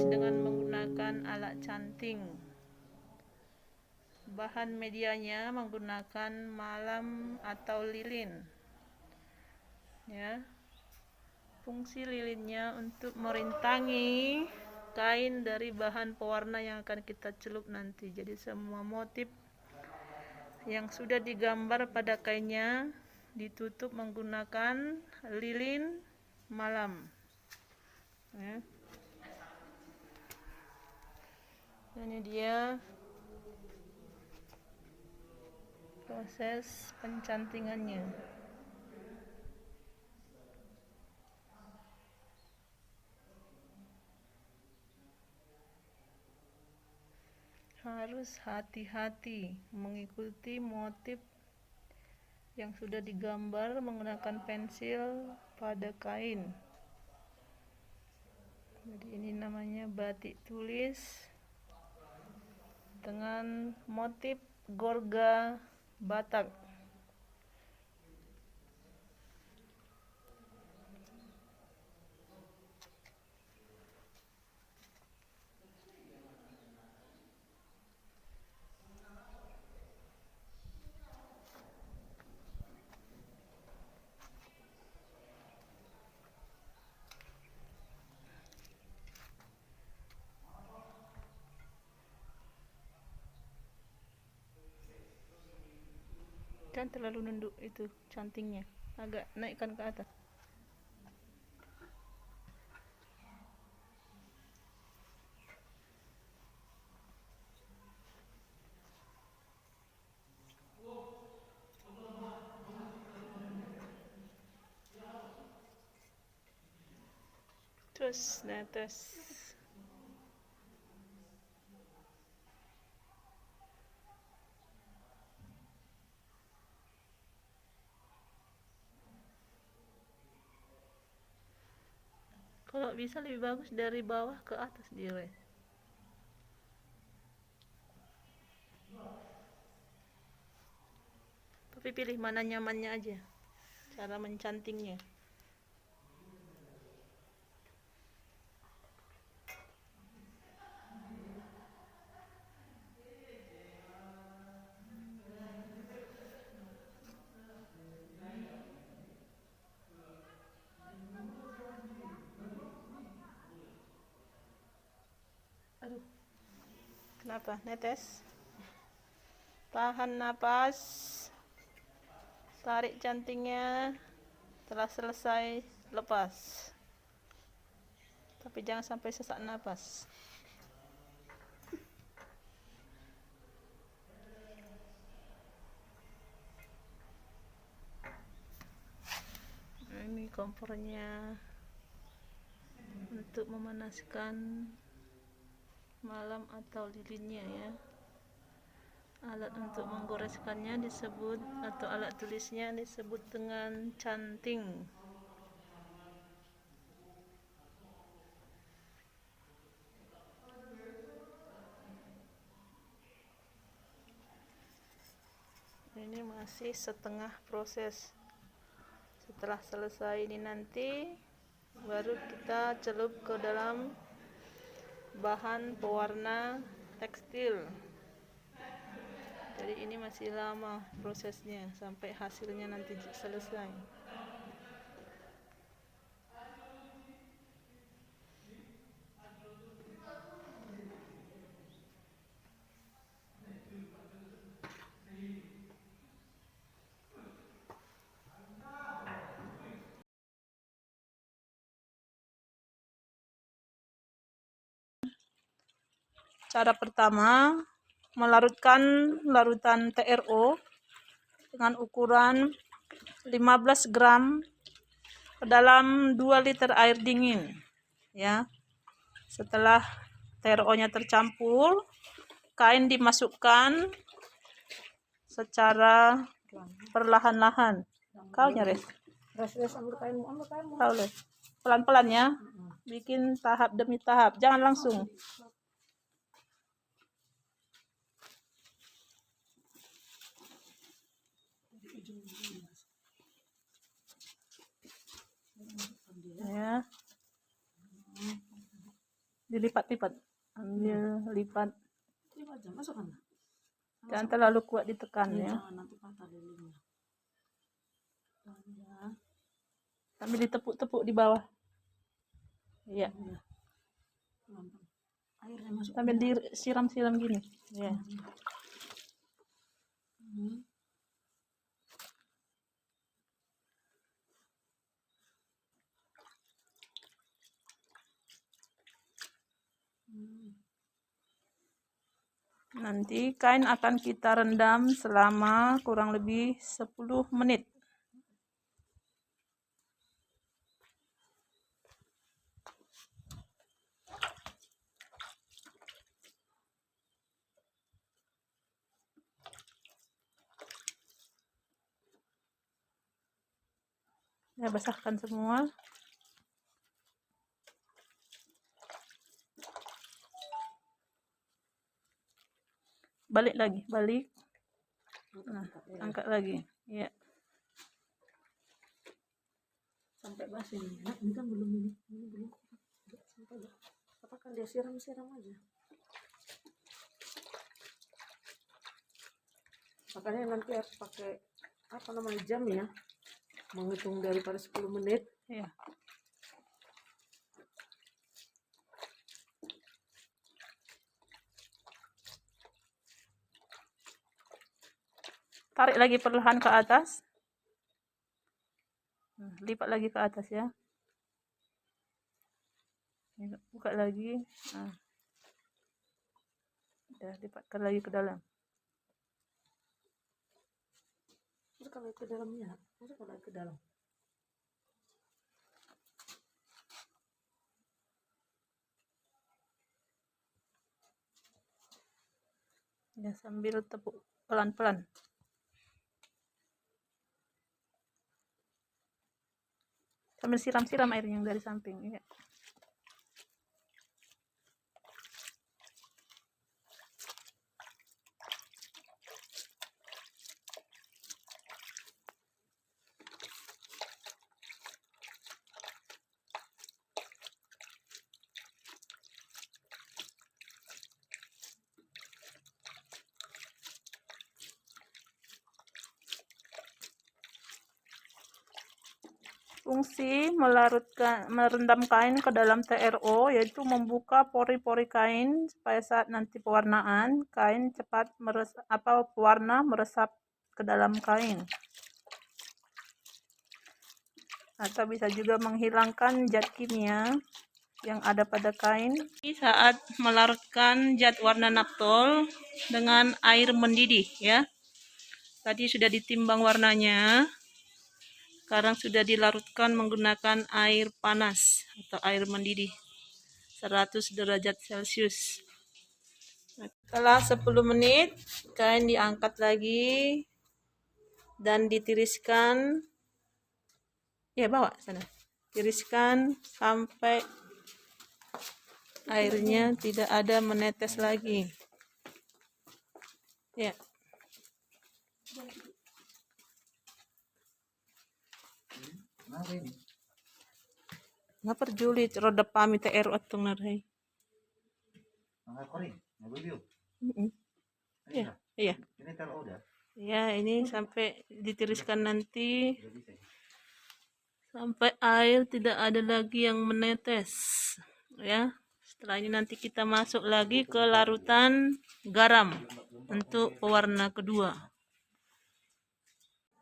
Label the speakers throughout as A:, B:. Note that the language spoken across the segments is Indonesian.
A: tulis dengan menggunakan alat canting. Bahan medianya menggunakan malam atau lilin. Ya. Fungsi lilinnya untuk merintangi kain dari bahan pewarna yang akan kita celup nanti. Jadi semua motif yang sudah digambar pada kainnya ditutup menggunakan lilin malam. Ya. Ini dia proses pencantingannya. Harus hati-hati mengikuti motif yang sudah digambar menggunakan pensil pada kain. Jadi ini namanya batik tulis dengan motif Gorga Batak. Jangan terlalu nunduk itu cantingnya, agak naikkan ke atas. Terus netes. Kalau bisa lebih bagus dari bawah ke atas dire. Tapi pilih mana nyamannya aja cara mencantingnya. Aduh, kenapa? Netes. Tahan napas. Tarik cantingnya. Setelah selesai, lepas. Tapi jangan sampai sesak napas. Ini kompornya untuk memanaskan malam atau lilinnya ya. Alat untuk menggoreskannya disebut, atau alat tulisnya disebut dengan canting. Ini masih setengah proses. Setelah selesai ini nanti baru kita celup ke dalam bahan pewarna tekstil. Jadi ini masih lama prosesnya sampai hasilnya nanti selesai. Cara pertama, melarutkan larutan TRO dengan ukuran 15 gram ke dalam 2 liter air dingin ya. Setelah TRO-nya tercampur, kain dimasukkan secara perlahan-lahan. Kau nyaris pelan-pelan ya, bikin tahap demi tahap, jangan langsung. Ya, dilipat-lipat, ambil lipat,
B: Lipat aja, masukkan.
A: jangan terlalu kuat ditekan ya,
B: Jangan nanti patah lilingnya. Ya.
A: sambil ditepuk-tepuk di bawah, ya,
B: Pelan-pelan. Airnya masuk.
A: sambil disiram-siram gini, ya. Nanti kain akan kita rendam selama kurang lebih 10 menit. Ya, basahkan semua. Balik lagi, balik. Nah, angkat lagi. Ya.
B: Sampai basi nih. Nah, ini kan belum ini belum. Sampai katakan dia siram-siram aja. Makanya nanti harus pakai apa namanya jam ya, menghitung daripada 10 menit.
A: Ya. Tarik lagi perlahan ke atas. Lipat lagi ke atas ya. Buka lagi. Nah. Udah, lipatkan lagi ke dalam.
B: Masukkan lagi ke dalamnya. Masukkan lagi ke dalam.
A: Ya, sambil tepuk pelan-pelan. Sambil siram-siram airnya yang dari samping. Ya. Fungsi merendam kain ke dalam TRO yaitu membuka pori-pori kain supaya saat nanti pewarnaan kain cepat pewarna meresap ke dalam kain. Atau bisa juga menghilangkan zat kimia yang ada pada kain. Saat melarutkan zat warna naptol dengan air mendidih ya. Tadi sudah ditimbang warnanya. Sekarang sudah dilarutkan menggunakan air panas atau air mendidih 100 derajat Celcius. Setelah 10 menit, kain diangkat lagi dan ditiriskan. Ya, bawa sana. Tiriskan sampai airnya tidak ada menetes lagi. Ya. Nga perjulit roda pami TRO atong naray. Iya, iya.
B: Ini taruh udah.
A: Ya, ini sampai ditiriskan nanti sampai air tidak ada lagi yang menetes. Ya. Setelah ini nanti kita masuk lagi ke larutan garam untuk pewarna kedua.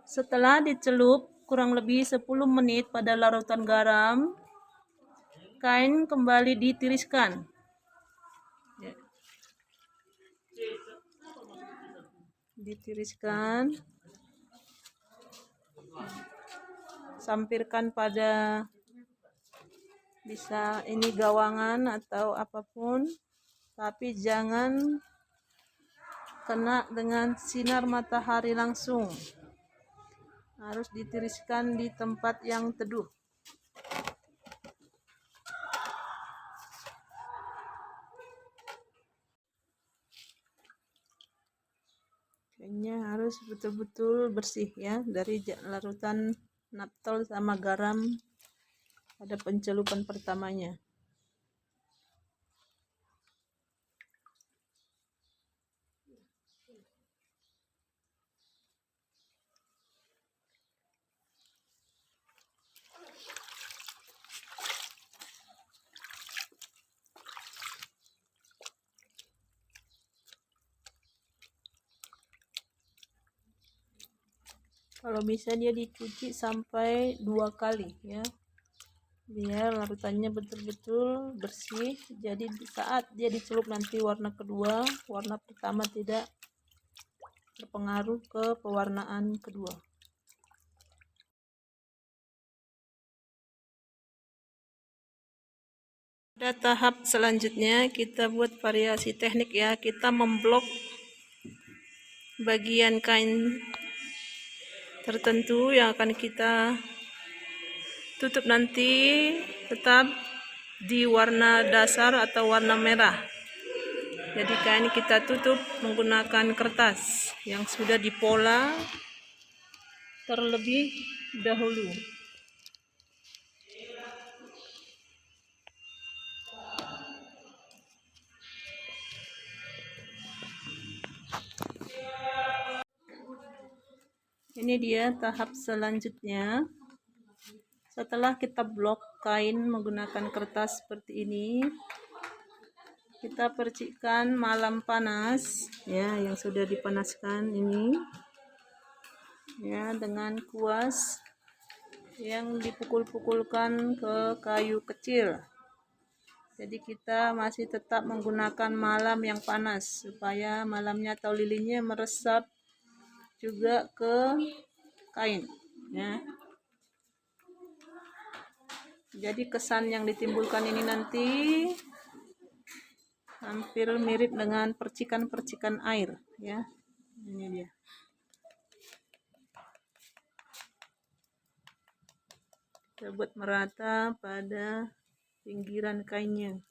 A: Setelah dicelup kurang lebih 10 menit pada larutan garam, kain kembali ditiriskan. Ya. Ditiriskan. Sampirkan pada bisa ini gawangan atau apapun, tapi jangan kena dengan sinar matahari langsung. Harus ditiriskan di tempat yang teduh. Kainnya harus betul-betul bersih ya dari larutan naptol sama garam pada pencelupan pertamanya. Kalau bisa dia dicuci sampai 2 kali ya, biar larutannya betul-betul bersih. Jadi di saat dia dicelup nanti warna kedua, warna pertama tidak berpengaruh ke pewarnaan kedua. Pada tahap selanjutnya kita buat variasi teknik ya, kita memblok bagian kain tertentu yang akan kita tutup nanti tetap di warna dasar atau warna merah. Jadi kain kita tutup menggunakan kertas yang sudah dipola terlebih dahulu. Ini dia tahap selanjutnya. Setelah kita blok kain menggunakan kertas seperti ini, kita percikkan malam panas ya, yang sudah dipanaskan ini ya, dengan kuas yang dipukul-pukulkan ke kayu kecil. Jadi kita masih tetap menggunakan malam yang panas supaya malamnya atau lilinnya meresap juga ke kain ya. Jadi kesan yang ditimbulkan ini nanti hampir mirip dengan percikan-percikan air ya. Ini dia. Kita buat merata pada pinggiran kainnya.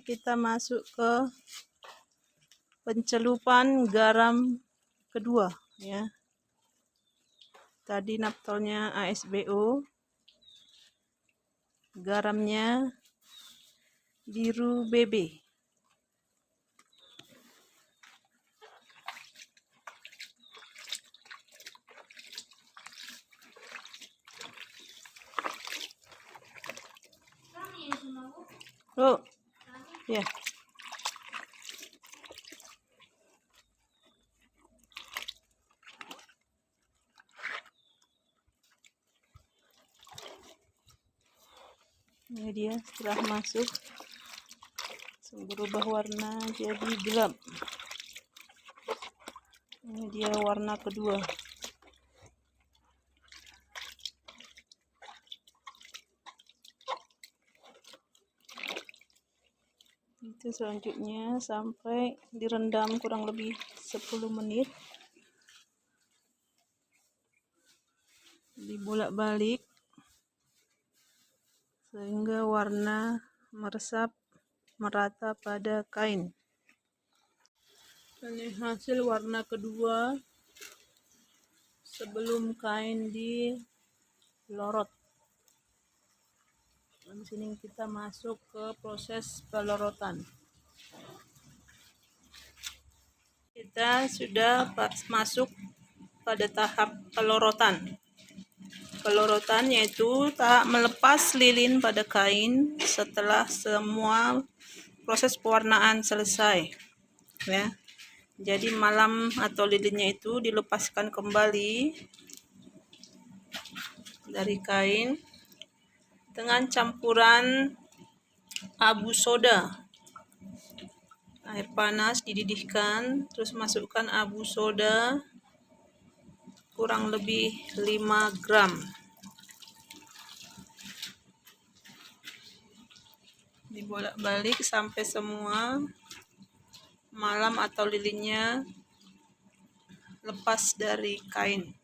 A: Kita masuk ke pencelupan garam kedua ya. Tadi naptolnya ASBO, garamnya biru BB. Oh, ya. Ini dia setelah masuk berubah warna jadi gelap. Ini dia warna kedua. Itu selanjutnya sampai direndam kurang lebih 10 menit. Dibolak-balik sehingga warna meresap merata pada kain. Ini hasil warna kedua sebelum kain dilorot. Dan di sini kita masuk ke proses pelorotan. Kita sudah masuk pada tahap pelorotan. Pelorotan yaitu tahap melepas lilin pada kain setelah semua proses pewarnaan selesai ya. Jadi malam atau lilinnya itu dilepaskan kembali dari kain dengan campuran abu soda. Air panas dididihkan, terus masukkan abu soda kurang lebih 5 gram. Dibolak-balik sampai semua malam atau lilinnya lepas dari kain.